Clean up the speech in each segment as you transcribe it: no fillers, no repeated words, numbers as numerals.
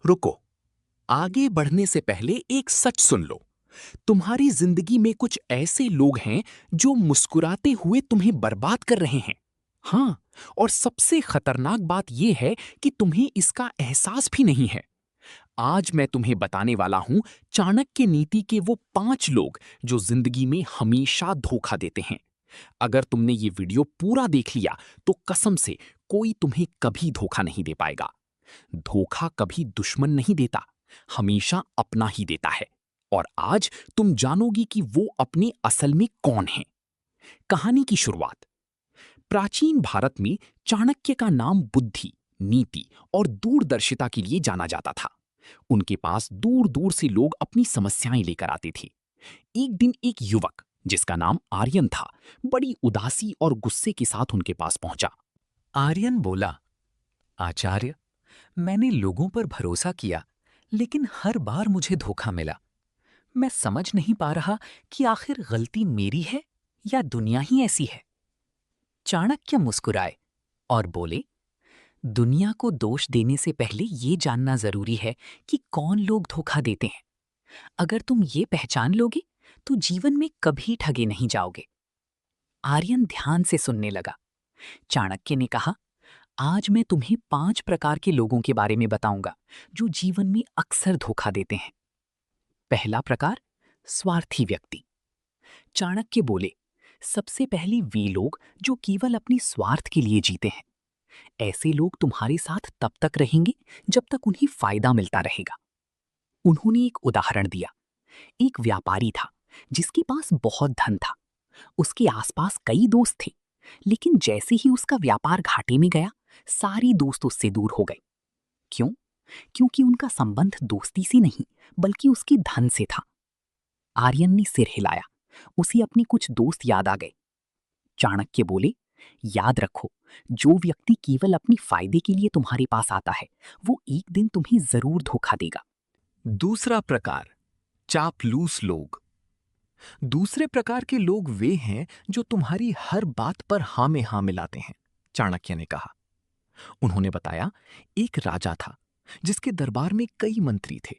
रुको, आगे बढ़ने से पहले एक सच सुन लो। तुम्हारी जिंदगी में कुछ ऐसे लोग हैं जो मुस्कुराते हुए तुम्हें बर्बाद कर रहे हैं। हाँ, और सबसे खतरनाक बात यह है कि तुम्हें इसका एहसास भी नहीं है। आज मैं तुम्हें बताने वाला हूं चाणक्य नीति के वो 5 लोग जो जिंदगी में हमेशा धोखा देते हैं। अगर तुमने ये वीडियो पूरा देख लिया तो कसम से कोई तुम्हें कभी धोखा नहीं दे पाएगा। धोखा कभी दुश्मन नहीं देता, हमेशा अपना ही देता है। और आज तुम जानोगी कि वो अपने असल में कौन है। कहानी की शुरुआत। प्राचीन भारत में चाणक्य का नाम बुद्धि, नीति और दूरदर्शिता के लिए जाना जाता था। उनके पास दूर दूर से लोग अपनी समस्याएं लेकर आते थे। एक दिन एक युवक जिसका नाम आर्यन था, बड़ी उदासी और गुस्से के साथ उनके पास पहुंचा। आर्यन बोला, आचार्य, मैंने लोगों पर भरोसा किया, लेकिन हर बार मुझे धोखा मिला। मैं समझ नहीं पा रहा कि आखिर गलती मेरी है या दुनिया ही ऐसी है। चाणक्य मुस्कुराए और बोले, दुनिया को दोष देने से पहले ये जानना जरूरी है कि कौन लोग धोखा देते हैं। अगर तुम ये पहचान लोगे तो जीवन में कभी ठगे नहीं जाओगे। आर्यन ध्यान से सुनने लगा। चाणक्य ने कहा, आज मैं तुम्हें 5 प्रकार के लोगों के बारे में बताऊंगा जो जीवन में अक्सर धोखा देते हैं। पहला प्रकार, स्वार्थी व्यक्ति। चाणक्य बोले, सबसे पहले वे लोग जो केवल अपने स्वार्थ के लिए जीते हैं। ऐसे लोग तुम्हारे साथ तब तक रहेंगे जब तक उन्हें फायदा मिलता रहेगा। उन्होंने एक उदाहरण दिया। एक व्यापारी था जिसके पास बहुत धन था। उसके आसपास कई दोस्त थे, लेकिन जैसे ही उसका व्यापार घाटे में गया, सारे दोस्त उससे दूर हो गए। क्यों? क्योंकि उनका संबंध दोस्ती से नहीं बल्कि उसके धन से था। आर्यन ने सिर हिलाया। उसे अपने कुछ दोस्त याद आ गए। चाणक्य बोले, याद रखो, जो व्यक्ति केवल अपने फायदे के लिए तुम्हारे पास आता है, वो एक दिन तुम्हें जरूर धोखा देगा। दूसरा प्रकार, चापलूस लोग। दूसरे प्रकार के लोग वे हैं जो तुम्हारी हर बात पर हाँ में हाँ मिलाते हैं, चाणक्य ने कहा। उन्होंने बताया, एक राजा था जिसके दरबार में कई मंत्री थे।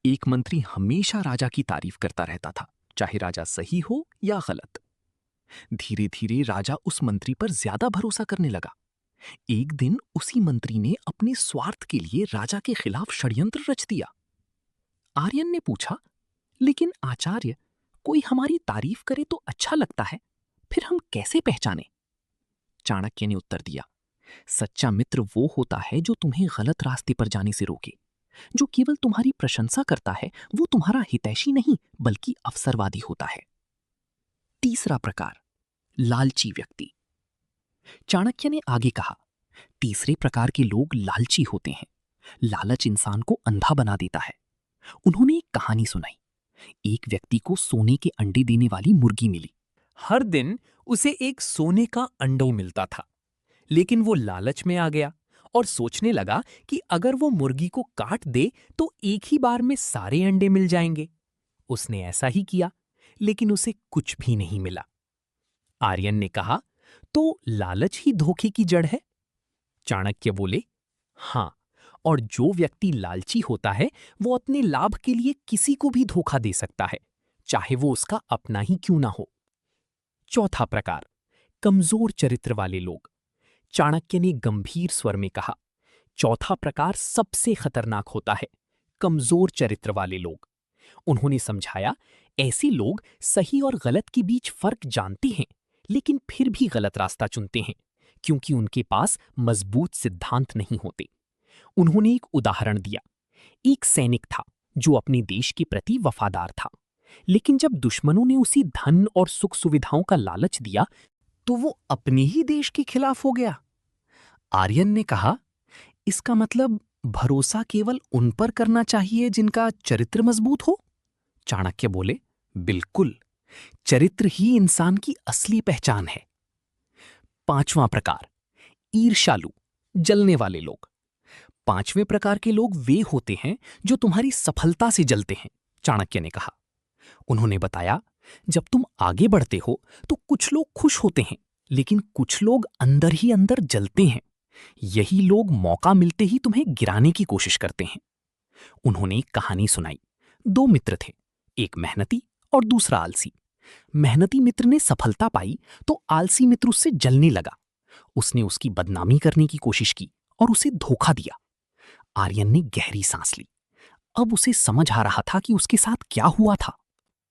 एक मंत्री हमेशा राजा की तारीफ करता रहता था, चाहे राजा सही हो या गलत। धीरे धीरे राजा उस मंत्री पर ज्यादा भरोसा करने लगा। एक दिन उसी मंत्री ने अपने स्वार्थ के लिए राजा के खिलाफ षड्यंत्र रच दिया। आर्यन ने पूछा, लेकिन आचार्य, कोई हमारी तारीफ करे तो अच्छा लगता है, फिर हम कैसे पहचाने? चाणक्य ने उत्तर दिया, सच्चा मित्र वो होता है जो तुम्हें गलत रास्ते पर जाने से रोके। जो केवल तुम्हारी प्रशंसा करता है वो तुम्हारा हितैषी नहीं बल्कि अवसरवादी होता है। तीसरा प्रकार, लालची व्यक्ति। चाणक्य ने आगे कहा, तीसरे प्रकार के लोग लालची होते हैं। लालच इंसान को अंधा बना देता है। उन्होंने एक कहानी सुनाई। एक व्यक्ति को सोने के अंडे देने वाली मुर्गी मिली। हर दिन उसे एक सोने का अंडा मिलता था, लेकिन वो लालच में आ गया और सोचने लगा कि अगर वो मुर्गी को काट दे तो एक ही बार में सारे अंडे मिल जाएंगे। उसने ऐसा ही किया, लेकिन उसे कुछ भी नहीं मिला। आर्यन ने कहा, तो लालच ही धोखे की जड़ है? चाणक्य बोले, हाँ, और जो व्यक्ति लालची होता है वो अपने लाभ के लिए किसी को भी धोखा दे सकता है, चाहे वो उसका अपना ही क्यों ना हो। चौथा प्रकार, कमजोर चरित्र वाले लोग। चाणक्य ने गंभीर स्वर में कहा, चौथा प्रकार सबसे खतरनाक होता है, कमजोर चरित्र वाले लोग। उन्होंने समझाया, ऐसे लोग सही और गलत के बीच फर्क जानते हैं, लेकिन फिर भी गलत रास्ता चुनते हैं, क्योंकि उनके पास मजबूत सिद्धांत नहीं होते। उन्होंने एक उदाहरण दिया। एक सैनिक था जो अपने देश के प्रति वफादार था, लेकिन जब दुश्मनों ने उसे धन और सुख सुविधाओं का लालच दिया तो वो अपने ही देश के खिलाफ हो गया। आर्यन ने कहा, इसका मतलब भरोसा केवल उन पर करना चाहिए जिनका चरित्र मजबूत हो? चाणक्य बोले, बिल्कुल, चरित्र ही इंसान की असली पहचान है। पांचवां प्रकार, ईर्ष्यालु, जलने वाले लोग। पांचवें प्रकार के लोग वे होते हैं जो तुम्हारी सफलता से जलते हैं, चाणक्य ने कहा। उन्होंने बताया, जब तुम आगे बढ़ते हो तो कुछ लोग खुश होते हैं, लेकिन कुछ लोग अंदर ही अंदर जलते हैं। यही लोग मौका मिलते ही तुम्हें गिराने की कोशिश करते हैं। उन्होंने एक कहानी सुनाई। दो मित्र थे, एक मेहनती और दूसरा आलसी। मेहनती मित्र ने सफलता पाई तो आलसी मित्र उससे जलने लगा। उसने उसकी बदनामी करने की कोशिश की और उसे धोखा दिया। आर्यन ने गहरी सांस ली। अब उसे समझ आ रहा था कि उसके साथ क्या हुआ था।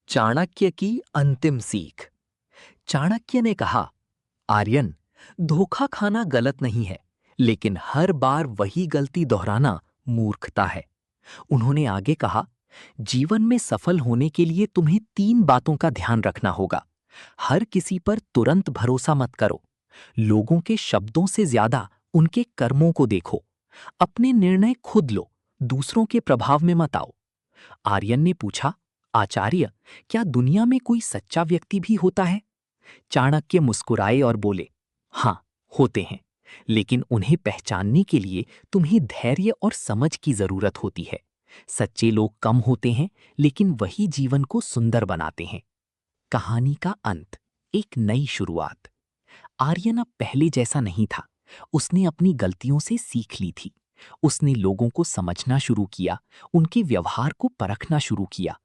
चाणक्य की अंतिम सीख। चाणक्य ने कहा, आर्यन, धोखा खाना गलत नहीं है, लेकिन हर बार वही गलती दोहराना मूर्खता है। उन्होंने आगे कहा, जीवन में सफल होने के लिए तुम्हें 3 बातों का ध्यान रखना होगा। हर किसी पर तुरंत भरोसा मत करो। लोगों के शब्दों से ज्यादा उनके कर्मों को देखो। अपने निर्णय खुद लो, दूसरों के प्रभाव में मत आओ। आर्यन ने पूछा, आचार्य, क्या दुनिया में कोई सच्चा व्यक्ति भी होता है? चाणक्य मुस्कुराए और बोले, हाँ, होते हैं, लेकिन उन्हें पहचानने के लिए तुम्हें धैर्य और समझ की जरूरत होती है। सच्चे लोग कम होते हैं, लेकिन वही जीवन को सुंदर बनाते हैं। कहानी का अंत, एक नई शुरुआत। आर्यन अब पहले जैसा नहीं था। उसने अपनी गलतियों से सीख ली थी। उसने लोगों को समझना शुरू किया, उनके व्यवहार को परखना शुरू किया।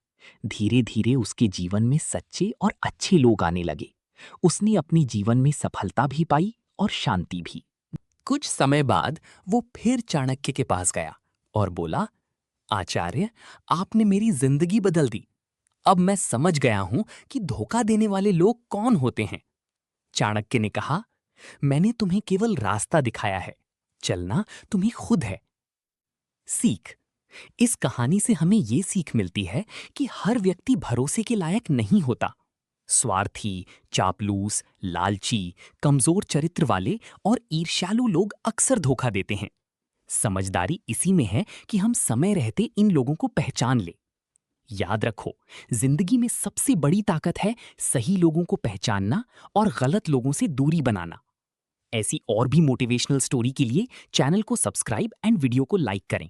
धीरे धीरे उसके जीवन में सच्चे और अच्छे लोग आने लगे। उसने अपने जीवन में सफलता भी पाई और शांति भी। कुछ समय बाद वो फिर चाणक्य के पास गया और बोला, आचार्य, आपने मेरी जिंदगी बदल दी। अब मैं समझ गया हूं कि धोखा देने वाले लोग कौन होते हैं। चाणक्य ने कहा, मैंने तुम्हें केवल रास्ता दिखाया है, चलना तुम्हें खुद है। सीख। इस कहानी से हमें ये सीख मिलती है कि हर व्यक्ति भरोसे के लायक नहीं होता। स्वार्थी, चापलूस, लालची, कमजोर चरित्र वाले और ईर्ष्यालु लोग अक्सर धोखा देते हैं। समझदारी इसी में है कि हम समय रहते इन लोगों को पहचान ले। याद रखो, जिंदगी में सबसे बड़ी ताकत है सही लोगों को पहचानना और गलत लोगों से दूरी बनाना। ऐसी और भी मोटिवेशनल स्टोरी के लिए चैनल को सब्सक्राइब एंड वीडियो को लाइक करें।